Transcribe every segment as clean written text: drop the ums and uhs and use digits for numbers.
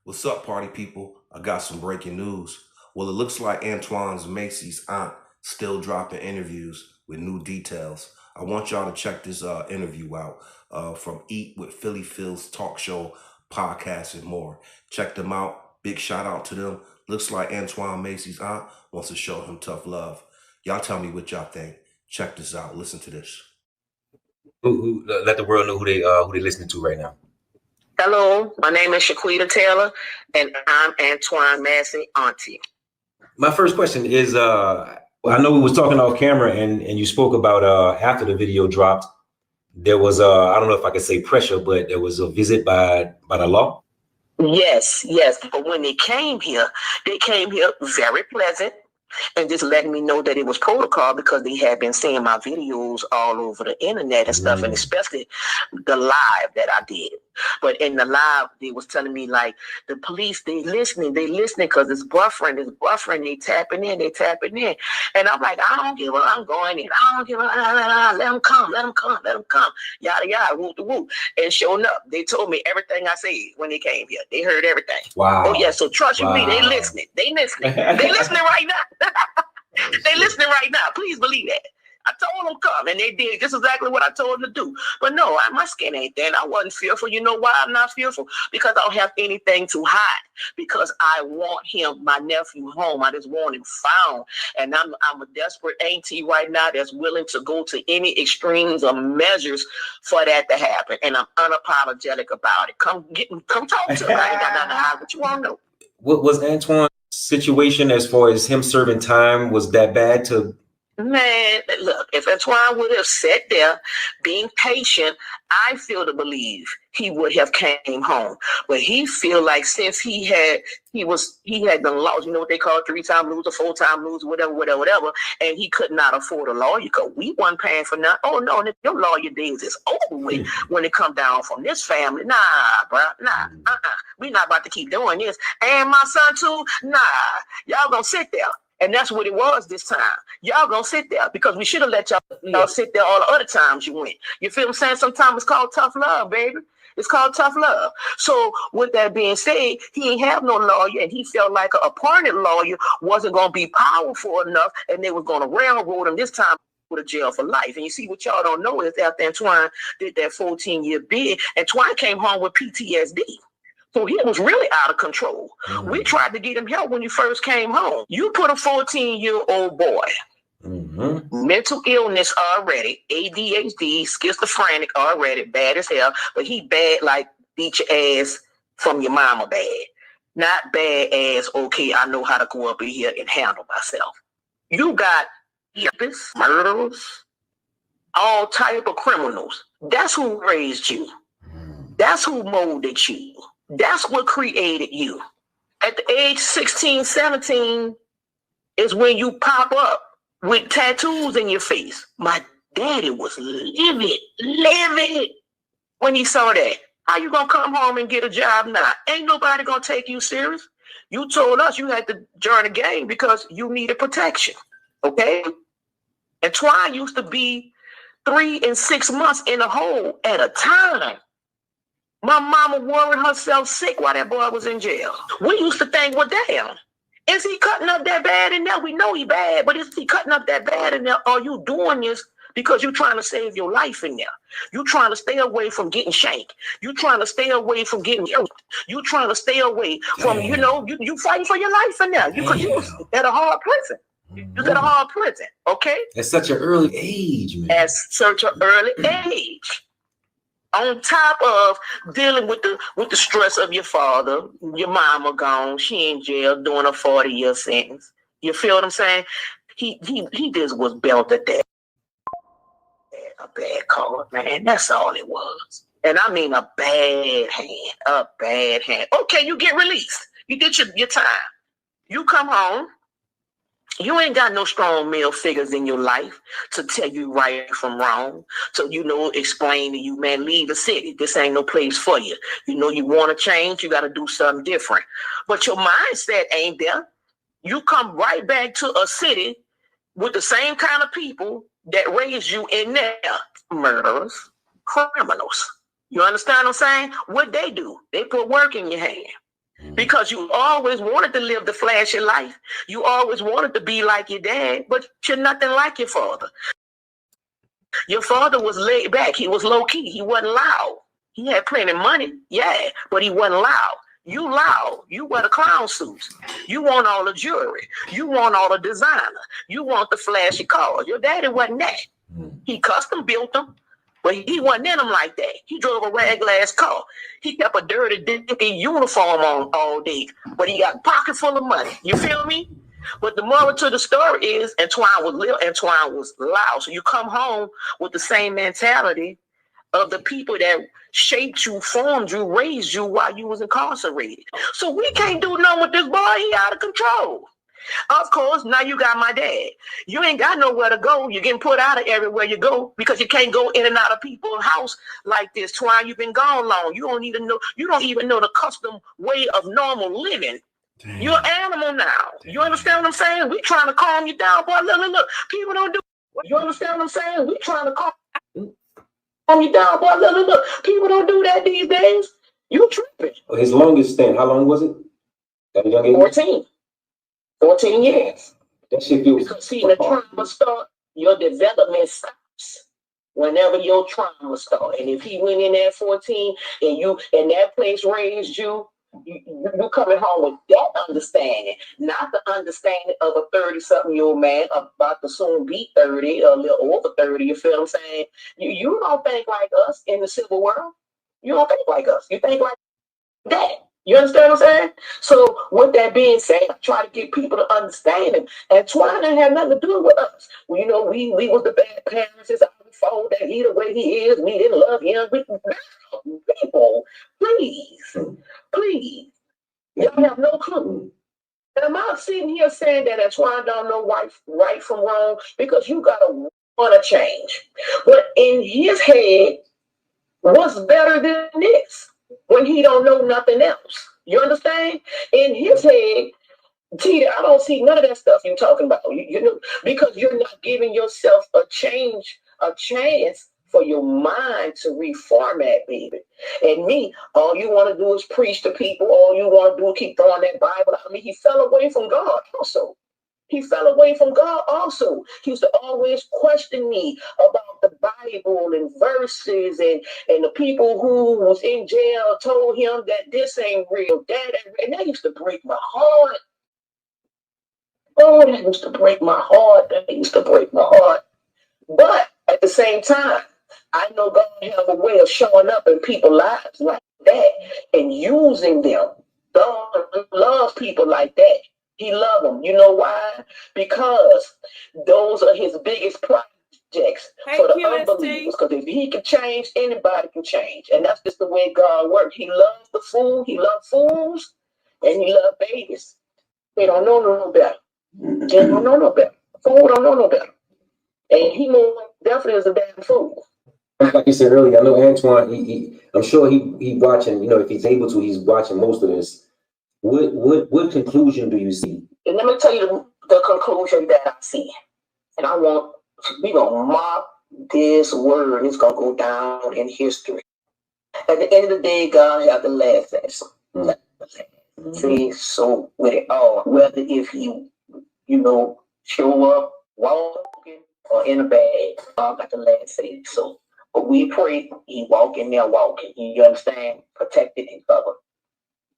What's up, party people? I got some breaking news. Well, it looks like Antoine Massey's aunt still dropping interviews with new details. I want y'all to check this interview out from Eat with Philly Phil's talk show, podcast, and more. Check them out. Big shout out to them. Looks like Antoine Massey's aunt wants to show him tough love. Y'all tell me what y'all think. Check this out. Listen to this. Let the world know who they listening to right now. Hello, my name is Shaquita Taylor, and I'm Antoine Massey auntie. My first question is, I know we was talking off camera, and you spoke about after the video dropped, there was I don't know if I could say pressure, but there was a visit by the law. Yes. But when they came here very pleasant and just letting me know that it was protocol because they had been seeing my videos all over the internet and stuff, and especially the live that I did. But in the live, they was telling me like the police, they listening because his boyfriend, they tapping in. And I'm like, I don't give up, I'm going in. I don't give up, let them come. Yada, yada, woo to woo. And showing up, they told me everything I said when they came here. They heard everything. Wow. Oh yeah, so trust you me, they listening. They listening right now. They listening right now. Please believe that. I told them come, and they did just exactly what I told them to do. But no, my skin ain't thin. I wasn't fearful. You know why I'm not fearful? Because I don't have anything to hide. Because I want him, my nephew, home. I just want him found. And I'm a desperate auntie right now that's willing to go to any extremes or measures for that to happen. And I'm unapologetic about it. Come talk to me. I ain't got nothing to hide. What you want to know? What was Antoine's situation as far as him serving time? Was that bad to? Man, look, if Antoine would have sat there being patient, I feel to believe he would have came home. But he feel like since he had done lost, you know what they call 3-time loser, 4-time loser, whatever, and he could not afford a lawyer because we wasn't paying for nothing. Oh no, your lawyer days is over with when it come down from this family. Nah, bro, we not about to keep doing this. And my son too, nah, y'all gonna sit there. And that's what it was this time. Y'all gonna sit there because we should have let y'all sit there all the other times you went. You feel what I'm saying? Sometimes it's called tough love, baby. It's called tough love. So with that being said, he ain't have no lawyer, and he felt like an appointed lawyer wasn't gonna be powerful enough, and they was gonna railroad him this time to jail for life. And you see, what y'all don't know is after Antoine did that 14-year bid, Antoine came home with PTSD. So he was really out of control. We tried to get him help when he first came home. You put a 14-year-old boy, mental illness already, ADHD, schizophrenic already, bad as hell, but he bad like beat your ass from your mama bad. Not bad as, okay, I know how to go up in here and handle myself. You got rapists, murderers, all type of criminals. That's who raised you. That's who molded you. That's what created you. At the age 16, 17 is when you pop up with tattoos in your face. My daddy was livid when he saw that. How you gonna come home and get a job now? Ain't nobody gonna take you serious. You told us you had to join the gang because you needed protection. Okay? Antoine used to be 3 and 6 months in a hole at a time. My mama worried herself sick while that boy was in jail. We used to think, well, damn, is he cutting up that bad in there? We know he bad, but is he cutting up that bad in there? Are you doing this because you're trying to save your life in there? You're trying to stay away from getting shanked. You're trying to stay away from getting yoked. You're trying to stay away from, you fighting for your life in there. Because you was at a hard prison. You got a hard prison, okay? At such an early age, man. At such an early age. On top of dealing with the stress of your father, your mama gone, she in jail doing a 40-year sentence. You feel what I'm saying? He just was belted there. A bad card, man. That's all it was. And I mean a bad hand. Okay, you get released. You did your time. You come home. You ain't got no strong male figures in your life to tell you right from wrong. So, explain to you, man, leave the city. This ain't no place for you. You want to change, you got to do something different. But your mindset ain't there. You come right back to a city with the same kind of people that raised you in there. Murderers, criminals. You understand what I'm saying? What they do, they put work in your hand. Because you always wanted to live the flashy life. You always wanted to be like your dad, but you're nothing like your father. Your father was laid back. He was low key. He wasn't loud. He had plenty of money, yeah, but he wasn't loud. You loud. You wear the clown suits. You want all the jewelry. You want all the designer. You want the flashy cars. Your daddy wasn't that. He custom built them, but he wasn't in them like that. He drove a rag-glass car. He kept a dirty, dinky uniform on all day, but he got a pocket full of money. You feel me? But the moral to the story is Antoine was loud. So you come home with the same mentality of the people that shaped you, formed you, raised you while you was incarcerated. So we can't do nothing with this boy. He out of control. Of course, now you got my dad. You ain't got nowhere to go. You're getting put out of everywhere you go because you can't go in and out of people's house like this. Twine, you've been gone long. You don't even know the custom way of normal living. Damn. You're an animal now. Damn. You understand what I'm saying? We trying to calm you down, boy. Look. People don't do. You understand what I'm saying? We trying to calm you down, boy. Look. People don't do that these days. You tripping. His longest stint, how long was it? That young age? 14 years. That shit feels. Because see, the trauma start, your development stops whenever your trauma start. And if he went in at 14 and that place raised you coming home with that understanding, not the understanding of a 30-something-year-old man about to soon be 30, a little over 30. You feel what I'm saying? You don't think like us in the civil world. You don't think like us. You think like that. You understand what I'm saying? So with that being said, I try to get people to understand him. And Twine didn't have nothing to do with us. Well, you know, we was the bad parents. It's our fault that he the way he is. We didn't love him. People, please. Y'all have no clue. And I'm not sitting here saying that Antoine don't know right from wrong, because you gotta want to change. But in his head, what's better than this? When he don't know nothing else. You understand? In his head, Tita, I don't see none of that stuff you're talking about. You know, because you're not giving yourself a chance for your mind to reformat, baby. And me, all you want to do is preach to people. All you want to do is keep throwing that Bible. I mean, he fell away from God also. He fell away from God also. He used to always question me about the Bible and verses, and the people who was in jail told him that this ain't real, that ain't real. And that used to break my heart. Oh, that used to break my heart. But at the same time, I know God has a way of showing up in people's lives like that and using them. God loves people like that. He loves them. You know why? Because those are his biggest projects for the unbelievers. Because if he can change, anybody can change. And that's just the way God works. He loves the fool. He loves fools. And he loves babies. They don't know no better. They don't know no better. Fool don't know no better. And he more definitely is a damn fool. Like you said earlier, I know Antoine, I'm sure he watching, you know, if he's able to, he's watching most of this. What conclusion do you see? And let me tell you the conclusion that I see. And we gonna mark this word. It's gonna go down in history. At the end of the day, God have the last answer. See, so with it all, whether if he, show up walking or in a bag, God got the last say. So, but we pray he walking there walking. You understand? Protected and covered.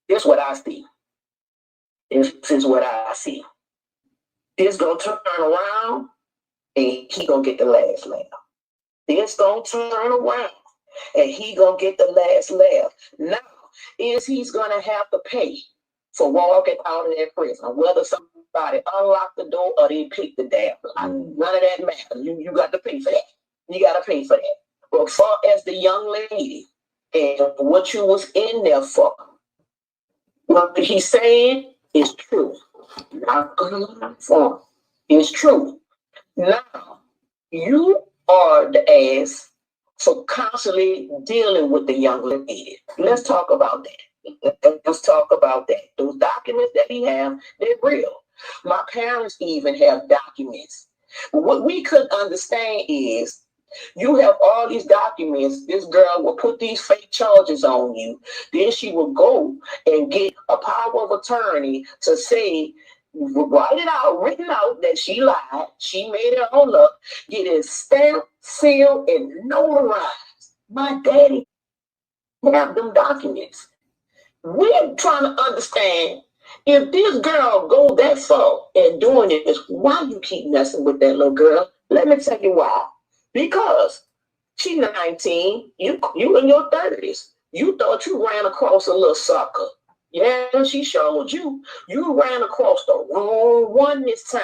This is what I see. This is what I see. This gonna turn around and he gonna get the last laugh. This gonna turn around and he gonna get the last laugh. Now, is he's gonna have to pay for walking out of that prison, whether somebody unlocked the door or they picked the damn lock. None of that matters. You got to pay for that. You got to pay for that. But far as the young lady and what you was in there for, what he's saying is true. Not gonna lie for him. It's true. Now, you are the ass for constantly dealing with the young lady. Let's talk about that. Let's talk about that. Those documents that he have, they're real. My parents even have documents. What we could understand is You have all these documents. This girl will put these fake charges on you. Then she will go and get a power of attorney to say, write it out, written out that she lied. She made it all up. Get it stamped, sealed, and notarized. My daddy have them documents. We're trying to understand if this girl go that far and doing this, why you keep messing with that little girl? Let me tell you why. Because she's 19, you in your 30s. You thought you ran across a little sucker. Yeah, she showed you. You ran across the wrong one this time.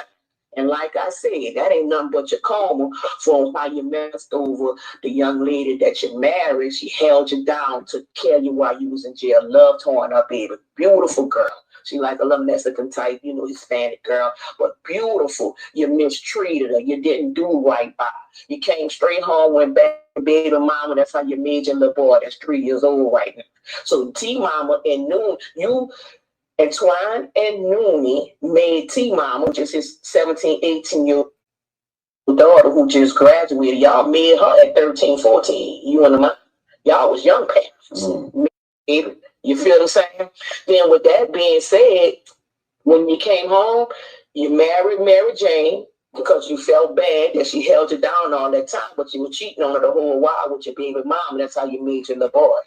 And like I said, that ain't nothing but your karma for how you messed over the young lady that you married. She held you down, took care of you while you was in jail. Loved her, her baby. Beautiful girl. She like a little Mexican type, Hispanic girl, but beautiful. You mistreated her. You didn't do right by her. You came straight home, went back to baby mama. That's how you made your little boy that's 3 years old right now. So T-Mama and Noon, Antoine and Noonie made T-Mama, which is his 17, 18-year-old daughter who just graduated. Y'all made her at 13, 14. You and the y'all was young parents. Mm-hmm. You feel what I'm saying? Then with that being said, when you came home, you married Mary Jane because you felt bad that she held you down all that time, but you were cheating on her the whole while with your baby mom. That's how you made your little boy.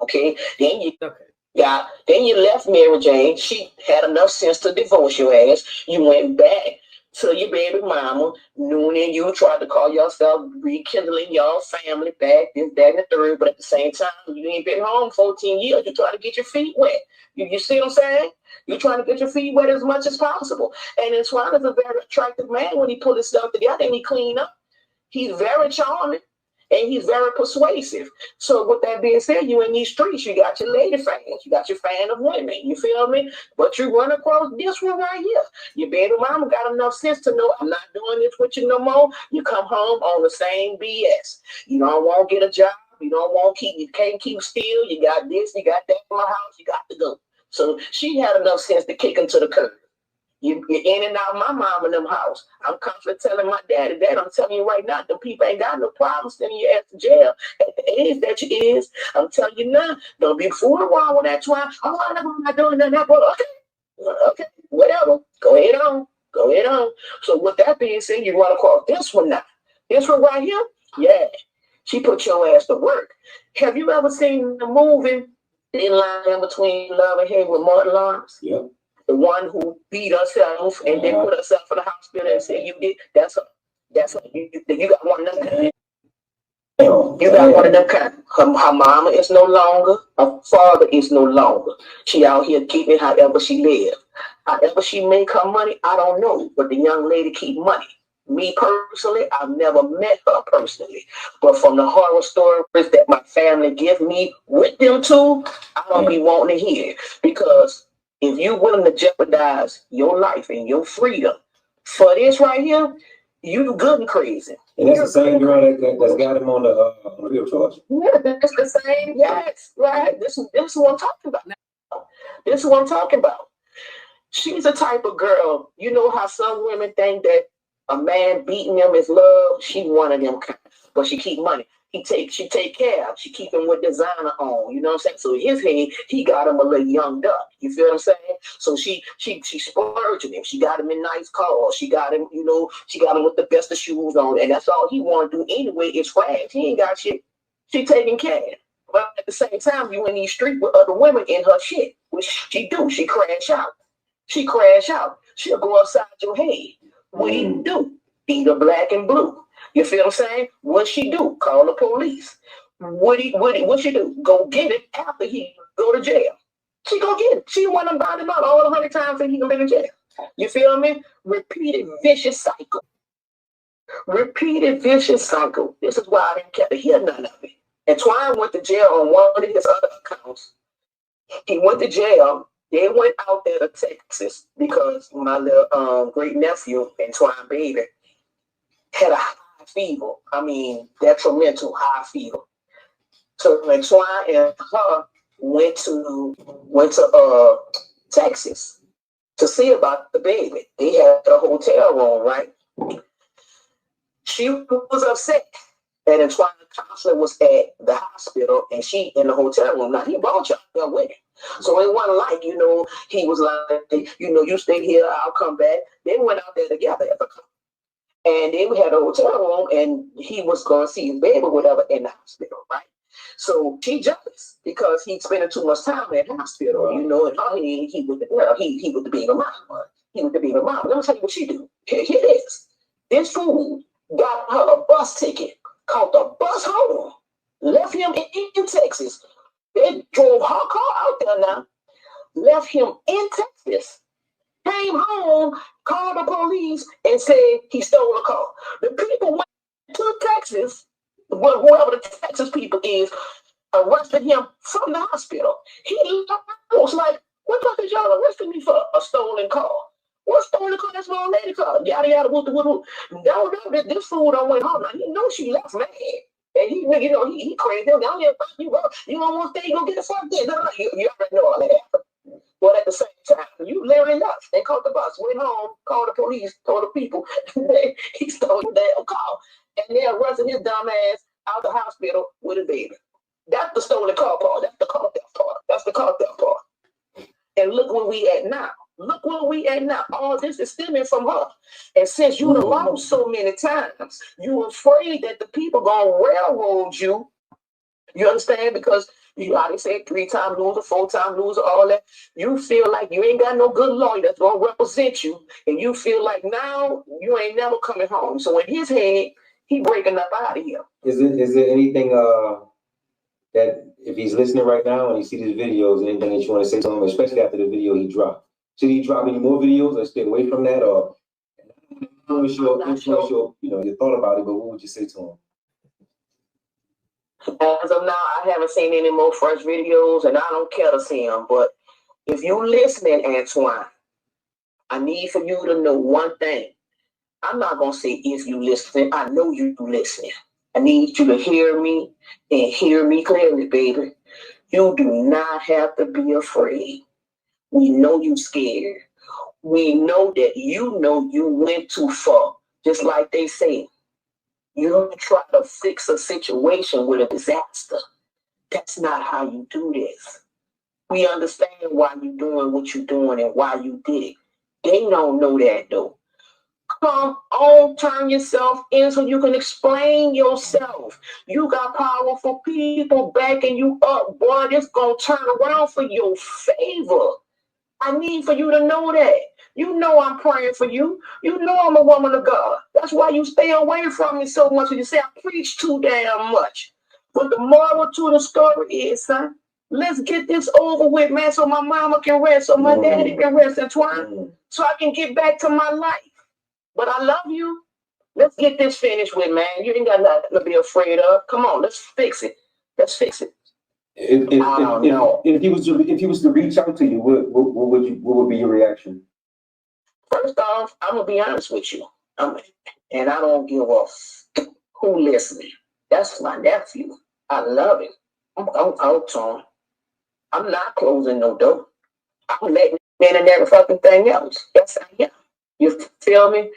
Okay? Then you left Mary Jane. She had enough sense to divorce your ass. You went back to your baby mama. Noon and you tried to call yourself rekindling your family back, this, that, and the third. But at the same time, you ain't been home 14 years. You try to get your feet wet. You see what I'm saying? You're trying to get your feet wet as much as possible. And Antoine is a very attractive man when he put his stuff together and he clean up. He's very charming. And he's very persuasive. So with that being said, you in these streets, you got your lady fans, you got your fan of women, you feel me? But you run across this one right here. Your baby mama got enough sense to know I'm not doing this with you no more. You come home on the same BS. You don't want to get a job. You don't want to you can't keep still. You got this, you got that in my house. You got to go. So she had enough sense to kick him to the curb. You're in and out of my mom in them house. I'm constantly telling my daddy, Dad, I'm telling you right now, the people ain't got no problem sending your ass to jail at the age that you is. I'm telling you now, don't be fooling around with that twine. Oh, I'm not doing that. Okay, whatever. Go ahead on. So with that being said, you run across this one now. This one right here, yeah. She put your ass to work. Have you ever seen the movie In Line Between Love and Hate with Martin Lawrence? Yeah. The one who beat herself and then put herself in the hospital and said, you did, that's her. You got one of them. You got one of them kind. Her mama is no longer, her father is no longer. She out here keeping however she live. However she make her money, I don't know. But the young lady keep money. Me personally, I've never met her personally. But from the horror stories that my family give me with them too, I don't be wanting to hear. Because if you're willing to jeopardize your life and your freedom for this right here, you good and crazy. And that's the same girl that's got him on the real charge. Yeah, that's the same. Yes, right. This is what I'm talking about now. This is what I'm talking about. She's the type of girl, you know how some women think that a man beating them is love. She one of them kind, but she keep money. She take care of. She keep him with designer on. You know what I'm saying? So his head, he got him a little young duck. You feel what I'm saying? So she splurging him. She got him in nice cars. She got him, she got him with the best of shoes on, and that's all he want to do anyway. Is flash. He ain't got shit. She taking care. But at the same time, you in these streets with other women in her shit, which she do. She crash out. She'll go upside your head. What do you do? Eat a black and blue. You feel what I'm saying? What she do? Call the police. What she do? Go get it after he go to jail. She go get it. She want to bind him out all 100 times that he been in jail. You feel me? Repeated vicious cycle. This is why I didn't care to hear none of it. Antoine went to jail on one of his other accounts. He went to jail. They went out there to Texas because my little great nephew, Antoine baby, had a high fever. I mean, detrimental high fever. So Antoine and her went to Texas to see about the baby. They had a hotel room, right? She was upset that Antoine counselor was at the hospital and she in the hotel room. Now he brought you there with him. So it wasn't like, he was like, you stay here, I'll come back. They went out there together as a couple. And then we had a hotel room and he was going to see his baby or whatever in the hospital, right? So she jealous because he's spending too much time at the hospital, and he with the girl, he with the baby mom. He with the baby mom. Let me tell you what she do. Here it is. This fool got her a bus ticket, caught the bus home, left him in Texas. They drove her car out there now, left him in Texas, came home, called the police, and said he stole a car. The people went to Texas, whoever the Texas people is, arrested him from the hospital. He was like, what the fuck is y'all arresting me for? A stolen car. What stolen car? That's my old lady car. Yada yada woo woo. No, this fool done went home. Now you know she left mad. And he crazy. You don't want to stay, go get a fuck there. No, you already know all that happened. But at the same time, you literally left. They caught the bus, went home, called the police, told the people he stole the damn car. And they arrested his dumb ass out the hospital with a baby. That's the stolen car part. That's the car theft part. That's the car theft part. And look where we at now. Look where we at now. All this is stemming from her. And since you done lost so many times, you afraid that the people gonna railroad you. You understand? Because you already said 3-time loser, 4-time loser, all that. You feel like you ain't got no good lawyer that's gonna represent you, and you feel like now you ain't never coming home. So in his head, he breaking up out of here. Is there anything that if he's listening right now and he sees these videos, anything that you want to say to him, especially after the video he dropped? Should he drop any more videos or stay away from that? Or your thought about it, but what would you say to him? As of now, I haven't seen any more fresh videos, and I don't care to see them. But if you're listening, Antoine, I need for you to know one thing. I'm not going to say if you listening. I know you listening. I need you to hear me and hear me clearly, baby. You do not have to be afraid. We know you scared. We know that you went too far. Just like they say, you don't try to fix a situation with a disaster. That's not how you do this. We understand why you're doing what you're doing and why you did it. They don't know that though. Come on, turn yourself in so you can explain yourself. You got powerful people backing you up, boy. It's gonna turn around for your favor. I need for you to know that. You know I'm praying for you. You know I'm a woman of God. That's why you stay away from me so much. And you say I preach too damn much. But the moral to the story is, son, let's get this over with, man, so my mama can rest, so my daddy can rest, Antoine, so I can get back to my life. But I love you. Let's get this finished with, man. You ain't got nothing to be afraid of. Come on, let's fix it. Let's fix it. If he was to reach out to you, what would be your reaction? First off, I'm gonna be honest with you, and I don't give a who listening. That's my nephew. I love him. I'm out to him. I'm not closing no door. I'm letting men and every fucking thing else. Yes, I am. You feel me?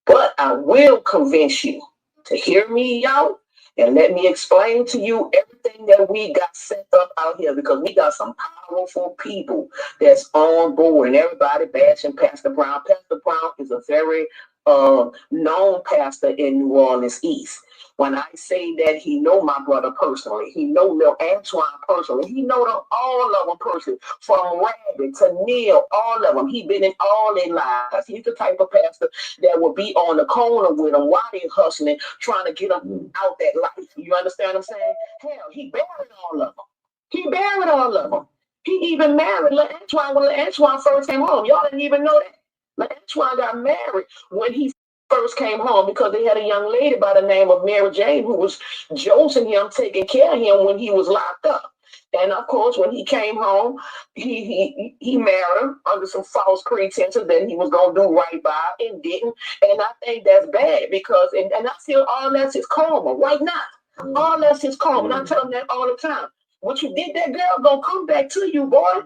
But I will convince you to hear me out and let me explain to you everything that we got set up out here, because we got some powerful people that's on board, and everybody bashing Pastor Brown. Pastor Brown is a very known pastor in New Orleans East. When I say that he know my brother personally, he know Lil Antoine personally, he know them, all of them personally, from Rabbit to Neil, all of them. He been in all their lives. He's the type of pastor that will be on the corner with them while they're hustling, trying to get them out that life. You understand what I'm saying? Hell, he buried all of them. He buried all of them. He even married Lil Antoine when Lil Antoine first came home. Y'all didn't even know that. Lil Antoine got married when he first came home, because they had a young lady by the name of Mary Jane who was josing him, taking care of him when he was locked up. And of course, when he came home, he married her under some false pretenses that he was gonna do right by, and didn't. And I think that's bad, because and I feel all that's his karma right now. All that's his karma. And I tell him that all the time. What you did, that girl gonna come back to you, boy.